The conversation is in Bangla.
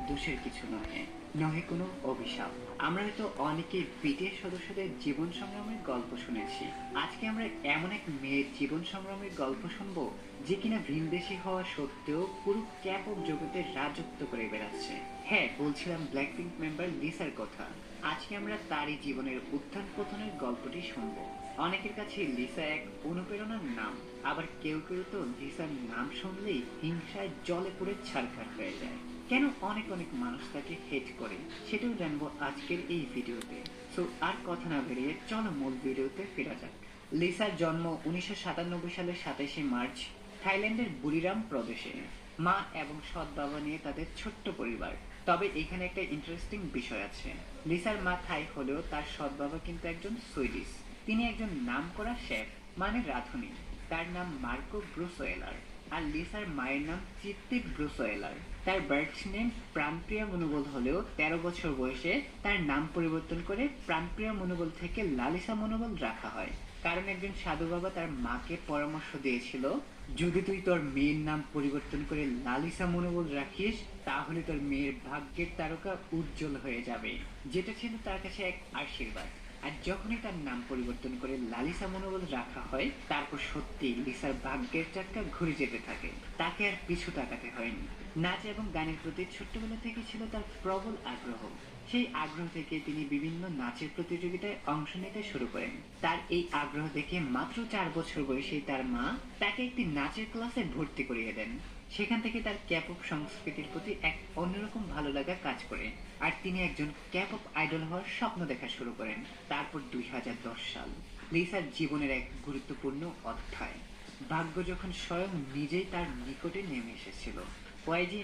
দোষের কিছু নহে, নহে কোনো অভিশাপ। আমরা হয়তো অনেকেই বিটিএস সদস্যদের জীবন সংগ্রামের গল্প শুনেছি। আজকে আমরা এমন এক মেয়ের জীবন সংগ্রামের গল্প শুনবো যে কিনা ভিনদেশী হওয়া সত্ত্বেও পুরো ক্যাপ অফ জগতে রাজত্ব করে বেড়াচ্ছে। হ্যাঁ, বলছিলাম ব্ল্যাকপিঙ্ক মেম্বার লিসার কথা। আজকে আমরা তারই জীবনের উত্থান পতনের গল্পটি শুনবো। অনেকের কাছে লিসা এক অনুপ্রেরণার নাম, আবার কেউ কেউ তো লিসার নাম শুনলেই হিংসায় জলে পুড়ে ছারখার হয়ে যায়। কেন অনেক অনেক মানুষ তাকে হেট করে সেটাও জানবো আজকের এই ভিডিওতে। সো আর কথা না বেরিয়ে চলো মূল ভিডিওতে ফেরা যাক। লিসার জন্ম 1997 সালের 27শে মার্চ থাইল্যান্ডের বুরিরাম প্রদেশে। মা এবং সৎ বাবা নিয়ে তাদের ছোট্ট পরিবার। তবে এখানে একটা ইন্টারেস্টিং বিষয় আছে। লিসার মা থাই হলেও তার সৎ বাবা কিন্তু একজন সুইডিশ। তিনি একজন নামকরা শেফ, মানে রাঁধুনি। তার নাম মার্কো ব্রুসোয়েলার। আর লিসার মায়ের নাম চিত্তি ব্রুসোয়েলার। তার বার্থ নেম প্রাণপ্রিয়া মনোবল হলেও 13 বছর বয়সে তার নাম পরিবর্তন করে প্রাণপ্রিয়া মনোবল থেকে লালিসা মনোবল রাখা হয়। কারণ একজন সাধু বাবা তার মাকে পরামর্শ দিয়েছিল, যদি তুই তোর মেয়ের নাম পরিবর্তন করে লালিসা মনোবল রাখিস তাহলে তোর মেয়ের ভাগ্যের তারকা উজ্জ্বল হয়ে যাবে, যেটা ছিল তার কাছে এক আশীর্বাদ। আর যখনই তার নাম পরিবর্তন করে লালিসা মনোবল রাখা হয়, তারপর সত্যি লিসার ভাগ্যের চাকা ঘুরে যেতে থাকে। তাকে আর পিছু তাকাতে হয়নি। নাচ এবং গানের প্রতি ছোট্টবেলা থেকে ছিল তার প্রবল আগ্রহ। সেই আগ্রহ থেকে তিনি বিভিন্ন নাচের প্রতিযোগিতায় অংশ নিতে শুরু করেন। তার এই আগ্রহ দেখে মাত্র 4 বছর বয়সে তার মা তাকে একটি নাচের ক্লাসে ভর্তি করিয়ে দেন। সেখান থেকে তার ক্যাপপ সংস্কৃতির প্রতি এক অন্যরকম ভালো লাগা কাজ করে, আর তিনি একজন ক্যাপপ আইডল হওয়ার স্বপ্ন দেখা শুরু করেন। তারপর 2010 সাল লিসার জীবনের এক গুরুত্বপূর্ণ অধ্যায়। ভাগ্য যখন স্বয়ং নিজেই তার নিকটে নেমে এসেছিল। ওয়াইজি